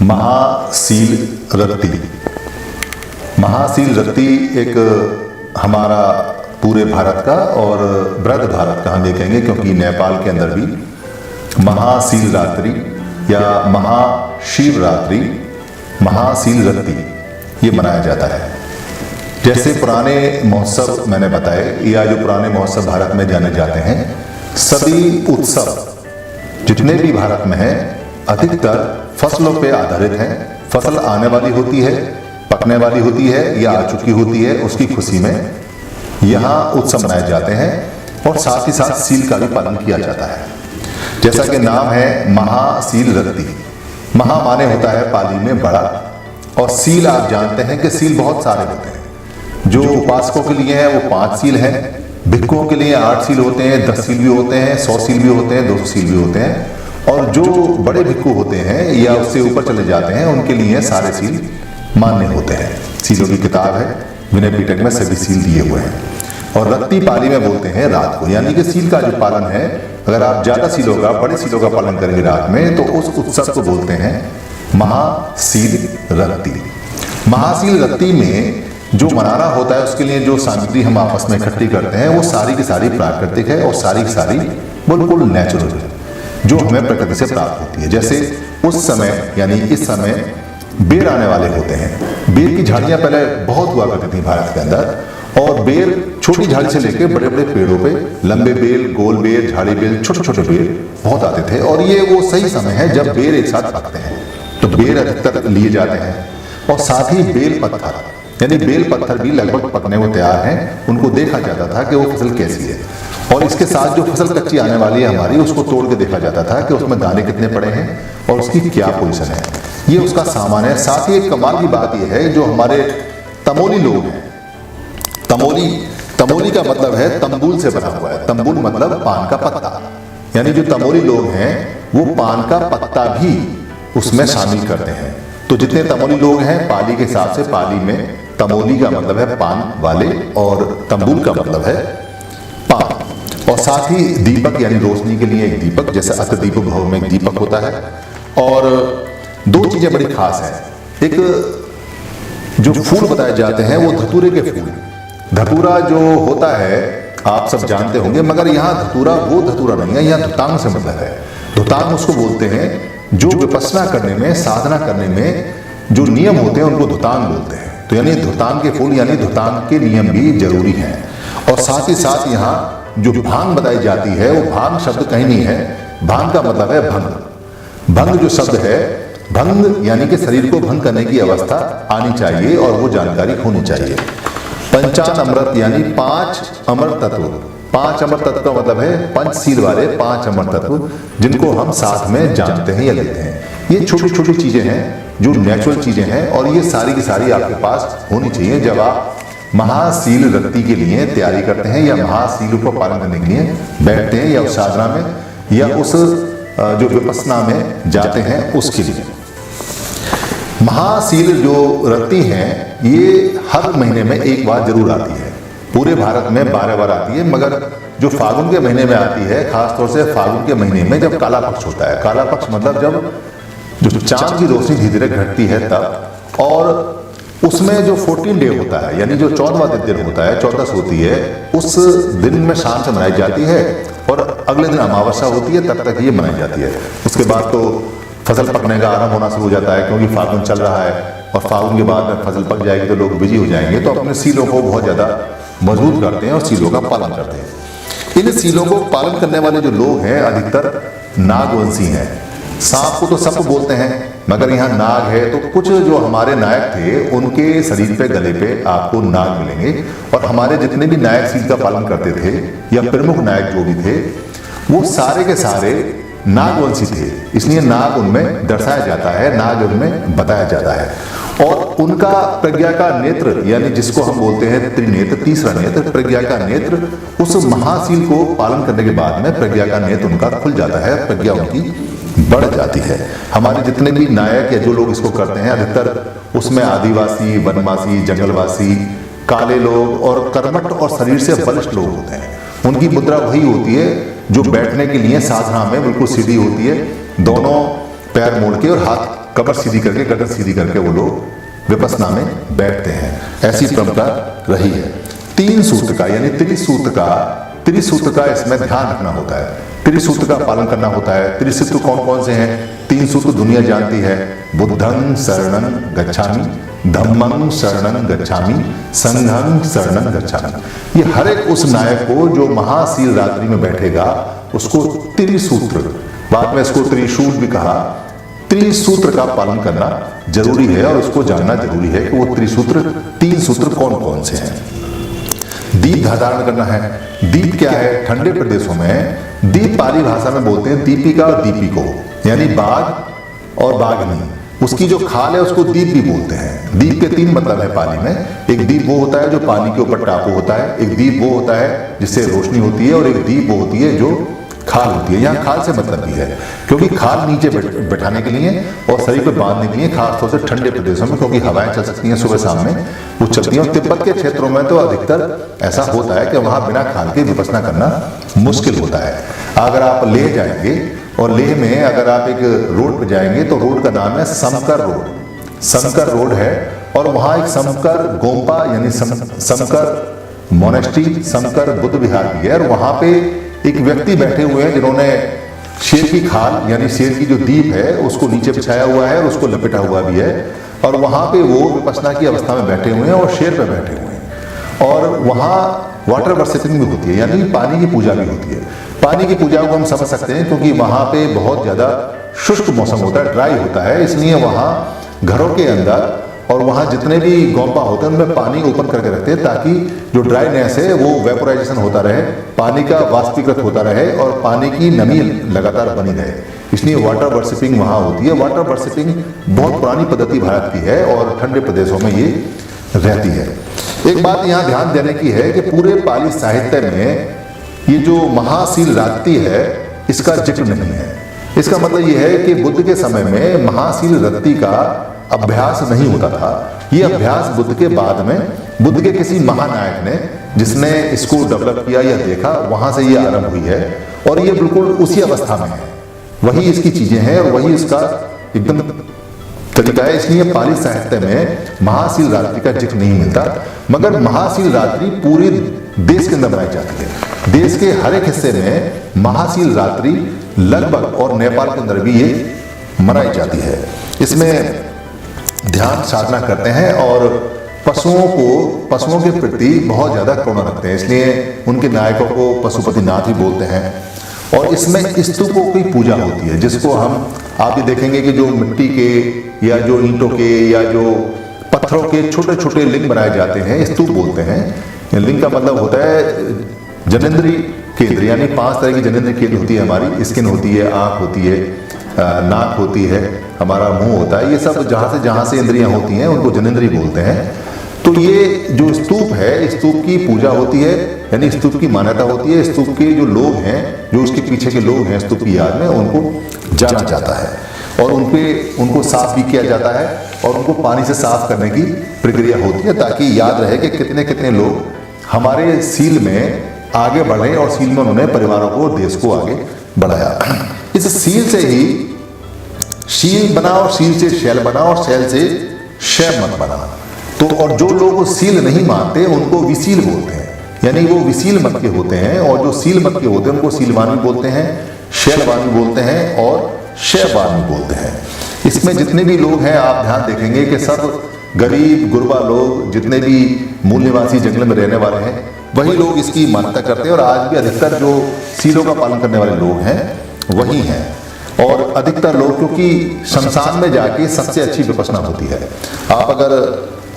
महासील रत्ती। महासील रत्ती एक हमारा पूरे भारत का और बृहद भारत का हम ये कहेंगे, क्योंकि नेपाल के अंदर भी महासील रात्रि या महाशिवरात्रि, महासील रत्ती ये मनाया जाता है। जैसे पुराने महोत्सव मैंने बताए या जो पुराने महोत्सव भारत में जाने जाते हैं, सभी उत्सव जितने भी भारत में हैं अधिकतर फसलों पे आधारित हैं। फसल आने वाली होती है, पकने वाली होती है या आ चुकी होती है, उसकी खुशी में यहाँ उत्सव मनाए जाते हैं और साथ ही साथ सील का भी पालन किया जाता है। जैसा कि नाम है महासील रत्ती। महा माने होता है पाली में बड़ा, और सील आप जानते हैं कि सील बहुत सारे होते हैं। जो उपासकों के लिए है वो 5 सील हैं, भिक्षुओं के लिए 8 सील होते हैं, 10 सील भी होते हैं, 100 सील भी होते हैं, 200 सील भी होते हैं। और जो बड़े भिक्षु होते हैं या उससे ऊपर चले जाते हैं उनके लिए सारे सील मान्य होते हैं। सीलों की किताब है, विनय पिटक में सभी सील दिए हुए हैं। और रत्ती पाली में बोलते हैं रात को, यानी कि सील का जो पालन है, अगर आप ज्यादा सीलों का, बड़े सीलों का पालन करेंगे रात में तो उस उत्सव को बोलते हैं महासील रत्ती। महासील रत्ती में जो मनाना होता है उसके लिए जो सामग्री हम आपस में इकट्ठी करते हैं वो सारी की सारी प्राकृतिक है और सारी की सारी बिल्कुल नेचुरल है, जो हमें प्रकृति से प्राप्त होती है। जैसे उस समय यानी इस समय बेर आने वाले होते हैं। बेर की झाड़ियां पहले बहुत हुआ करती थी भारत के अंदर, और बेर छोटी झाड़ी से लेकर बड़े बड़े पेड़ों पे लंबे बेल, गोल बेर, झाड़ी बेल, छोटे छोटे बेर बहुत आते थे। और ये वो सही समय है जब बेर एक साथ पकते हैं, तो बेर अधिकतर लिए जाते हैं। और साथ ही बेल पत्थर, यानी बेल पत्थर भी लगभग पकने को तैयार हैं, उनको देखा जाता था कि वो फसल कैसी है। और इसके साथ जो फसल कच्ची आने वाली है हमारी, उसको तोड़ के देखा जाता था कि उसमें दाने कितने पड़े हैं और उसकी क्या पोजीशन है, ये उसका सामान है। साथ ही एक कमाल की बात यह है, जो हमारे तमोली लोग हैं, तमोली का मतलब है तंबूल से बना हुआ है। तंबूल मतलब पान का पत्ता, यानी जो तमोली लोग हैं वो पान का पत्ता भी उसमें शामिल करते हैं। तो जितने तमोली लोग हैं पाली के हिसाब से, पाली में तमोली का मतलब है पान वाले और तंबूल का मतलब है पान। और साथ ही दीपक, यानी रोशनी के लिए एक दीपक, जैसे अष्ट दीप भव में एक दीपक होता है। और 2 चीजें बड़ी खास है। एक जो फूल बताए जाते हैं वो धतूरे के फूल। धतूरा जो होता है आप सब जानते होंगे, मगर यहाँ धतूरा वो धतूरा नहीं है, यहाँ धुतांग से मतलब है। धुतांग उसको बोलते हैं जो विपස්සना करने में, साधना करने में जो नियम होते हैं उनको धुतांग बोलते हैं। तो यानी धुतांग के फूल, यानी धुतांग के नियम भी जरूरी हैं। और साथ ही साथ यहाँ जो भांग बताई जाती है वो भांग शब्द कहीं नहीं है, भांग का मतलब है भंग। भंग जो शब्द है, भंग यानी कि शरीर को भंग करने की अवस्था आनी चाहिए और वो जानकारी होनी चाहिए। पंचान अमृत यानी 5 अमर तत्व। 5 अमर तत्व का मतलब है पंचशील वाले 5 अमर तत्व, जिनको हम साथ में जानते हैं या लेते हैं। ये छोटी छोटी चीजें हैं जो नेचुरल चीजें हैं, और ये सारी की सारी आपके पास होनी चाहिए जब आप महासील रत्ती के लिए तैयारी करते हैं या महासील को पालन करने के लिए बैठते हैं, या उस साधना में या उस जो विपස්සना में जाते हैं उसके लिए। महासील जो रत्ती हैं ये हर महीने में एक बार जरूर आती है। पूरे भारत में 12 बार आती है, मगर जो फागुन के महीने में आती है, खासतौर से फागुन के महीने में जब काला पक्ष होता है। काला पक्ष मतलब जब जो चांद की रोशनी धीरे धीरे घटती है तब, और उसमें जो 14 डे होता है, यानी जो 14वां दिन होता है, 14 होती है, उस दिन में शाम से मनाई जाती है और अगले दिन अमावस्या होती है, तब तक ये मनाई जाती है। उसके बाद तो फसल पकने का आरंभ होना शुरू हो जाता है, क्योंकि फागुन चल रहा है और फागुन के बाद में फसल पक जाएगी तो लोग बिजी हो जाएंगे, तो अपने सीलों को बहुत ज़्यादा मजबूत करते हैं और सीलों का पालन करते हैं। इन सीलों को पालन करने वाले जो लोग हैं अधिकतर नागवंशी हैं। सांप को तो सब बोलते हैं, मगर यहाँ नाग है, तो कुछ जो हमारे नायक थे उनके शरीर पे, गले पे आपको नाग मिलेंगे। और हमारे जितने भी नायक सील का पालन करते थे या प्रमुख नायक जो भी थे, वो सारे के सारे नागवंशी थे, इसलिए नाग उनमें दर्शाया जाता है, नाग उनमें बताया जाता है। और उनका प्रज्ञा का नेत्र, यानी जिसको हम बोलते हैं त्रिनेत्र, तीसरा नेत्र, प्रज्ञा का नेत्र, उस महासील को पालन करने के बाद में प्रज्ञा का नेत्र उनका खुल जाता है, प्रज्ञा उनकी बढ़ जाती है। हमारे जितने भी नायक या जो लोग इसको करते हैं अधिकतर उसमें आदिवासी, वनवासी, जंगलवासी, काले लोग और कर्मठ और शरीर से बलिष्ठ लोग होते हैं। उनकी मुद्रा वही होती है जो बैठने के लिए साधना में बिल्कुल सीधी होती है, दोनों पैर मोड़ के और हाथ कमर सीधी करके, गर्दन सीधी करके वो लोग विपश्यना में बैठते हैं। ऐसी परंपरा रही है। 3 सूत्र का यानी त्रिसूत्र का इसमें ध्यान रखना होता है। त्रिसूत्र का पालन करना होता है। त्रिसूत्र कौन कौन से हैं? 3 सूत्र दुनिया जानती है। बुद्धं शरणं गच्छामि, धम्मं शरणं गच्छामि, संघं शरणं गच्छामि। ये हर एक उस नायक को जो महाशिव रात्रि में बैठेगा उसको त्रिसूत्र, बाद में इसको त्रिशूल भी कहा, त्रिसूत्र का पालन करना जरूरी है और उसको जानना जरूरी है कि वो त्रिसूत्र 3 सूत्र कौन कौन से हैं। दीप धारण करना है। दीप क्या है? ठंडे प्रदेशों में दीप पाली भाषा में बोलते हैं दीपिका और दीपिको, यानी बाघ और बाघनी। उसकी जो खाल है उसको दीप भी बोलते हैं। दीप के 3 मतलब है पाली में। एक दीप वो होता है जो पानी के ऊपर टापू होता है, एक दीप वो होता है जिससे रोशनी होती है, और एक दीप वो होती है जो खाल होती है। यहाँ खाल से मतलब भी है क्योंकि खाल नीचे बैठाने के लिए और शरीर पे बांधने के लिए, खासतौर से ठंडे प्रदेशों में, क्योंकि हवाएं चल सकती हैं सुबह शाम में, वो चलती हैं। और तिब्बत के क्षेत्रों में तो अधिकतर ऐसा होता है कि वहाँ बिना खाल के विपश्यना करना मुश्किल होता है। अगर आप लेह जाएंगे और लेह में अगर आप एक रोड पर जाएंगे तो रोड का नाम है समकर रोड। समकर रोड है और वहाँ एक समकर गोम्पा यानी समकर मोनेस्ट्री, समकर बुद्ध विहार भी है। और वहाँ पे एक व्यक्ति बैठे हुए हैं जिन्होंने शेर की खाल यानी शेर की जो दीप है उसको नीचे बिछाया हुआ है और उसको लपेटा हुआ भी है। और वहाँ पे वो विपश्यना की अवस्था में बैठे हुए हैं और शेर पे बैठे हुए हैं। और वहाँ वाटर वर्शिपिंग भी होती है, यानी पानी की पूजा भी होती है। पानी की पूजा को हम समझ सकते हैं क्योंकि वहाँ पे बहुत ज़्यादा शुष्क मौसम होता है, ड्राई होता है, इसलिए वहाँ घरों के अंदर और वहाँ जितने भी गोंपा होते हैं उनमें पानी ओपन करके रखते हैं ताकि जो ड्राईनेस है वो वेपोराइजेशन होता रहे, पानी का वाष्पीकृत होता रहे और पानी की नमी लगातार बनी रहे। इसलिए वाटर वर्शिपिंग वहाँ होती है। वाटर वर्शिपिंग बहुत पुरानी पद्धति भारत की है और ठंडे प्रदेशों में ये रहती है। एक बात यहाँ ध्यान देने की है कि पूरे पाली साहित्य में ये जो महाशिव रात्रि है इसका जिक्र नहीं है। इसका मतलब ये है कि बुद्ध के समय में महाशिव रात्रि का अभ्यास नहीं होता था। ये अभ्यास बुद्ध के बाद में बुद्ध के किसी महानायक ने, जिसने इसको डेवलप किया या देखा, वहां से ये आरंभ हुई है और ये बिल्कुल उसी अवस्था में है। वही इसकी चीजें हैं और वही इसका एकदम तरीका है। इसलिए पाली साहित्य में महाशिव रात्रि का जिक्र नहीं मिलता, मगर महाशिव रात्रि पूरे देश के अंदर मनाई जाती है। देश के हर एक हिस्से में महाशिव रात्रि लगभग, और नेपाल के अंदर भी ये मनाई जाती है। इसमें ध्यान साधना करते हैं और पशुओं के प्रति बहुत ज़्यादा करुणा रखते हैं, इसलिए उनके नायकों को पशुपतिनाथ ही बोलते हैं। और इसमें स्तूपों की पूजा होती है, जिसको आप ये देखेंगे कि जो मिट्टी के या जो ईंटों के या जो पत्थरों के छोटे छोटे लिंग बनाए जाते हैं, स्तूप बोलते हैं। लिंग का मतलब होता है जनेंद्रीय केंद्र, यानी 5 तरह की जनेंद्रीय केंद्र होती है हमारी। स्किन होती है, आँख होती है, नाक होती है, हमारा मुंह होता है। ये सब जहाँ से इंद्रियां होती हैं उनको जनेंद्रिय बोलते हैं। तो ये जो स्तूप है, स्तूप की पूजा होती है, यानी स्तूप की मान्यता होती है। स्तूप के जो लोग हैं, जो उसके पीछे के लोग हैं स्तूप की याद में, उनको जाना जाता है और उनको साफ भी किया जाता है और उनको पानी से साफ करने की प्रक्रिया होती है ताकि याद रहे कि कितने कितने लोग हमारे सील में आगे बढ़े और सील में उन्होंने परिवारों को, देश को आगे बढ़ाया। इस सील से ही शील बना और शील से शैल बना और शैल से शैव मत बना। तो और जो लोग सील नहीं मानते उनको विशील बोलते हैं, यानी वो विशील मत के होते हैं। और जो सील मत के होते हैं उनको सीलवान भी बोलते हैं, शैलवान भी बोलते हैं और शैववान भी बोलते हैं। इसमें जितने भी लोग हैं आप ध्यान देखेंगे कि सब गरीब गुरबा लोग, जितने भी मूल निवासी जंगल में रहने वाले हैं, वही लोग इसकी मान्यता करते हैं। और आज भी अधिकतर जो सीलों का पालन करने वाले लोग हैं वही हैं। और अधिकतर लोग, क्योंकि शमशान में जाके सबसे अच्छी विपश्यना होती है। आप अगर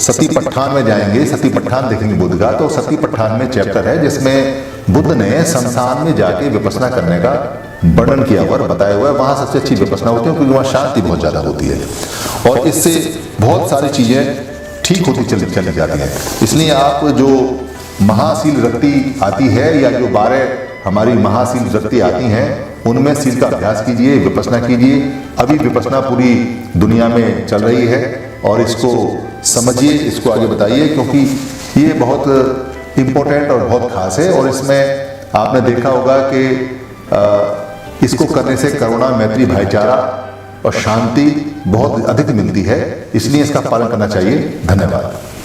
सती पट्ठान में जाएंगे, सती पट्ठान देखेंगे बुद्ध का, तो सती पट्ठान में चैप्टर है जिसमें बुद्ध ने शमशान में जाके विपश्यना करने का वर्णन किया हुआ और बताया हुआ है। वहाँ सबसे अच्छी विपश्यना होती है क्योंकि वहाँ शांति बहुत ज़्यादा होती है और इससे बहुत सारी चीज़ें ठीक होती चली जाती हैं। इसलिए आप जो महाशिव रात्रि आती है या जो 12 हमारी महाशिव रात्रि आती हैं उनमें शील का अभ्यास कीजिए, विपश्यना कीजिए। अभी विपश्यना पूरी दुनिया में चल रही है और इसको समझिए, इसको आगे बताइए, क्योंकि ये बहुत इम्पोर्टेंट और बहुत खास है। और इसमें आपने देखा होगा कि इसको करने से करुणा, मैत्री, भाईचारा और शांति बहुत अधिक मिलती है, इसलिए इसका पालन करना चाहिए। धन्यवाद।